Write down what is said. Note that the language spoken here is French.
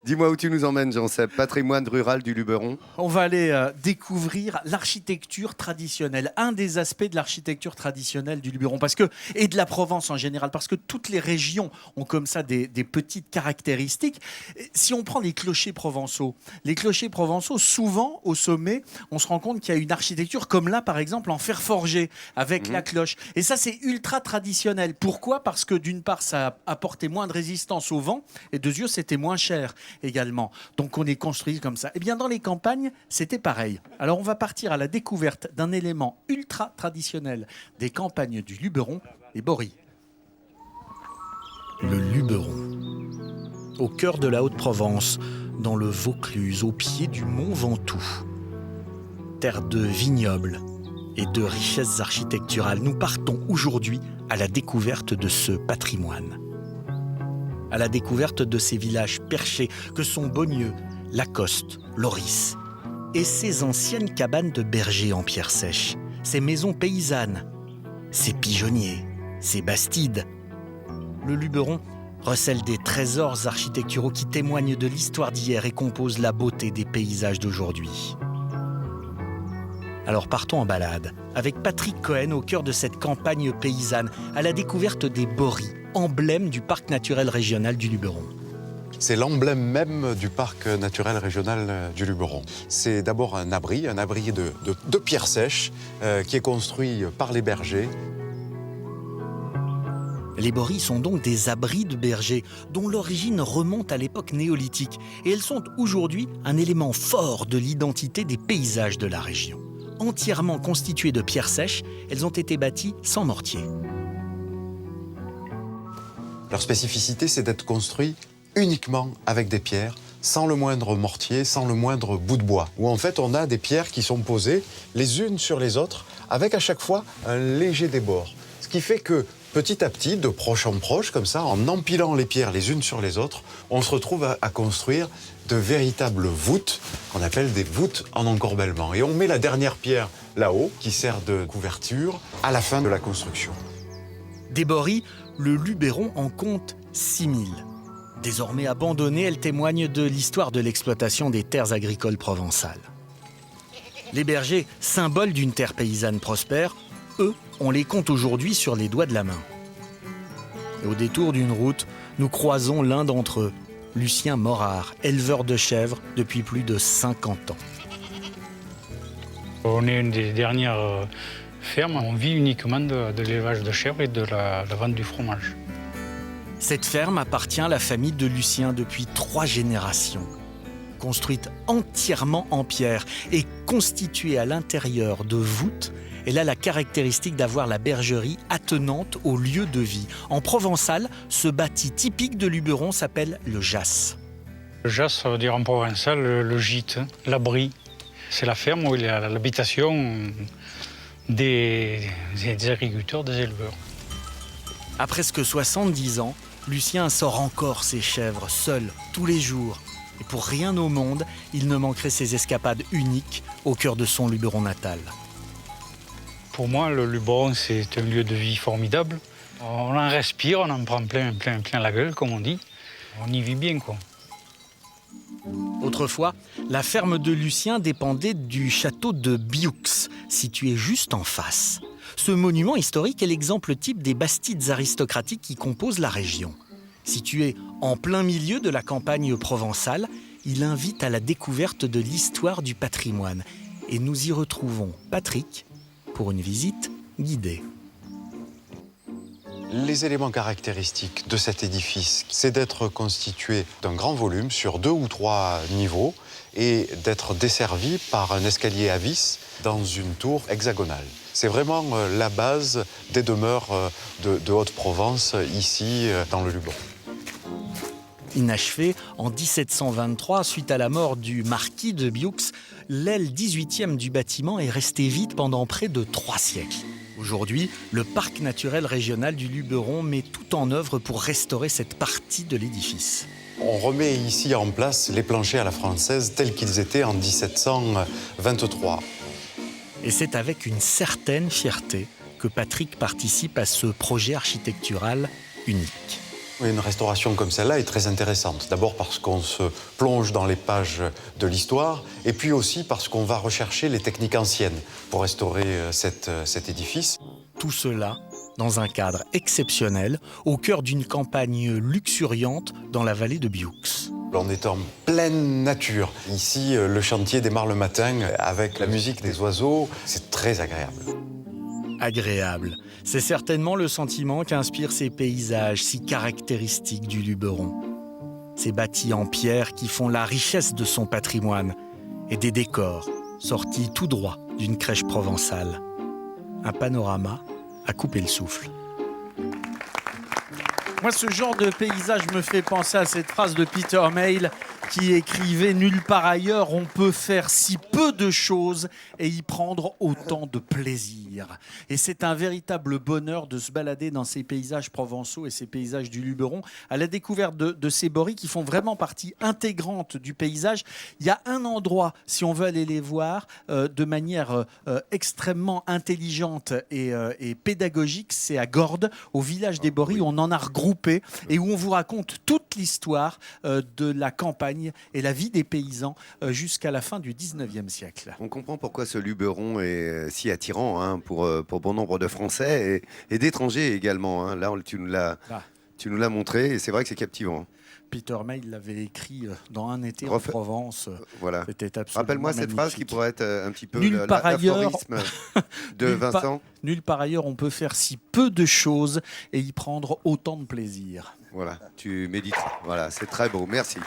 Dis-moi où tu nous emmènes, Jean-Seb. Patrimoine rural du Luberon. On va aller découvrir l'architecture traditionnelle, un des aspects de l'architecture traditionnelle du Luberon, et de la Provence en général, parce que toutes les régions ont comme ça des petites caractéristiques. Si on prend les clochers provençaux, souvent au sommet, on se rend compte qu'il y a une architecture comme là, par exemple, en fer forgé, avec la cloche. Et ça, c'est ultra traditionnel. Pourquoi ? Parce que d'une part, ça apportait moins de résistance au vent, et de deux, c'était moins cher également. Donc on est construit comme ça. Eh bien, dans les campagnes, c'était pareil. Alors on va partir à la découverte d'un élément ultra traditionnel des campagnes du Luberon, les boris. Le Luberon, au cœur de la Haute-Provence, dans le Vaucluse, au pied du mont Ventoux. Terre de vignobles et de richesses architecturales, nous partons aujourd'hui à la découverte de ce patrimoine. À la découverte de ces villages perchés que sont Beaugneux, Lacoste, Loris et ces anciennes cabanes de bergers en pierre sèche, ces maisons paysannes, ces pigeonniers, ces bastides. Le Luberon recèle des trésors architecturaux qui témoignent de l'histoire d'hier et composent la beauté des paysages d'aujourd'hui. Alors partons en balade avec Patrick Cohen au cœur de cette campagne paysanne, à la découverte des boris, emblème du parc naturel régional du Luberon. C'est l'emblème même du parc naturel régional du Luberon. C'est d'abord un abri de pierre sèche qui est construit par les bergers. Les boris sont donc des abris de bergers dont l'origine remonte à l'époque néolithique et elles sont aujourd'hui un élément fort de l'identité des paysages de la région. Entièrement constituées de pierres sèches, elles ont été bâties sans mortier. Leur spécificité, c'est d'être construit uniquement avec des pierres, sans le moindre mortier, sans le moindre bout de bois. Où en fait, on a des pierres qui sont posées les unes sur les autres, avec à chaque fois un léger débord. Ce qui fait que petit à petit, de proche en proche, comme ça, en empilant les pierres les unes sur les autres, on se retrouve à construire de véritables voûtes, qu'on appelle des voûtes en encorbellement. Et on met la dernière pierre là-haut, qui sert de couverture, à la fin de la construction. Des boris, le Luberon en compte 6000. Désormais abandonnées, elles témoignent de l'histoire de l'exploitation des terres agricoles provençales. Les bergers, symboles d'une terre paysanne prospère, eux, on les compte aujourd'hui sur les doigts de la main. Et au détour d'une route, nous croisons l'un d'entre eux, Lucien Morard, éleveur de chèvres depuis plus de 50 ans. On est une des dernières fermes, on vit uniquement de l'élevage de chèvres et de la vente du fromage. Cette ferme appartient à la famille de Lucien depuis 3 générations. Construite entièrement en pierre et constituée à l'intérieur de voûtes, elle a la caractéristique d'avoir la bergerie attenante au lieu de vie. En provençal, ce bâti typique de Luberon s'appelle le jas. Le jas, ça veut dire en provençal le gîte, l'abri. C'est la ferme où il y a l'habitation des agriculteurs, des éleveurs. À presque 70 ans, Lucien sort encore ses chèvres seul, tous les jours. Et pour rien au monde, il ne manquerait ces escapades uniques au cœur de son Luberon natal. Pour moi, le Luberon, c'est un lieu de vie formidable. On en respire, on en prend plein la gueule, comme on dit. On y vit bien, quoi. Autrefois, la ferme de Lucien dépendait du château de Bioux, situé juste en face. Ce monument historique est l'exemple type des bastides aristocratiques qui composent la région. Situé en plein milieu de la campagne provençale, il invite à la découverte de l'histoire du patrimoine. Et nous y retrouvons Patrick pour une visite guidée. Les éléments caractéristiques de cet édifice, c'est d'être constitué d'un grand volume sur 2 ou 3 niveaux et d'être desservi par un escalier à vis dans une tour hexagonale. C'est vraiment la base des demeures de Haute-Provence, ici dans le Luberon. Inachevé en 1723, suite à la mort du marquis de Bioux, l'aile 18e du bâtiment est restée vide pendant près de 3 siècles. Aujourd'hui, le parc naturel régional du Luberon met tout en œuvre pour restaurer cette partie de l'édifice. On remet ici en place les planchers à la française tels qu'ils étaient en 1723. Et c'est avec une certaine fierté que Patrick participe à ce projet architectural unique. Une restauration comme celle-là est très intéressante. D'abord parce qu'on se plonge dans les pages de l'histoire et puis aussi parce qu'on va rechercher les techniques anciennes pour restaurer cet édifice. Tout cela dans un cadre exceptionnel, au cœur d'une campagne luxuriante dans la vallée de Bioux. On est en pleine nature. Ici, le chantier démarre le matin avec la musique des oiseaux. C'est très agréable. Agréable. C'est certainement le sentiment qu'inspirent ces paysages si caractéristiques du Luberon. Ces bâtis en pierre qui font la richesse de son patrimoine et des décors sortis tout droit d'une crèche provençale. Un panorama à couper le souffle. Moi, ce genre de paysage me fait penser à cette phrase de Peter Mayle qui écrivait « Nulle part ailleurs on peut faire si peu de choses et y prendre autant de plaisir ». Et c'est un véritable bonheur de se balader dans ces paysages provençaux et ces paysages du Luberon à la découverte de ces boris qui font vraiment partie intégrante du paysage. Il y a un endroit, si on veut aller les voir de manière extrêmement intelligente et pédagogique, c'est à Gordes, au village des Boris, où on en a regroupé et où on vous raconte toute l'histoire de la campagne et la vie des paysans jusqu'à la fin du 19e siècle. On comprend pourquoi ce Luberon est si attirant hein, pour bon nombre de Français et d'étrangers également. Hein. Là, tu nous l'as montré et c'est vrai que c'est captivant. Peter Mayle l'avait écrit dans Un été en Provence. Voilà. C'était absolument Rappelle-moi cette magnifique. phrase qui pourrait être un petit peu l'aphorisme de Vincent. Nulle part ailleurs on peut faire si peu de choses et y prendre autant de plaisir. Voilà, tu méditeras. Voilà, c'est très beau. Merci.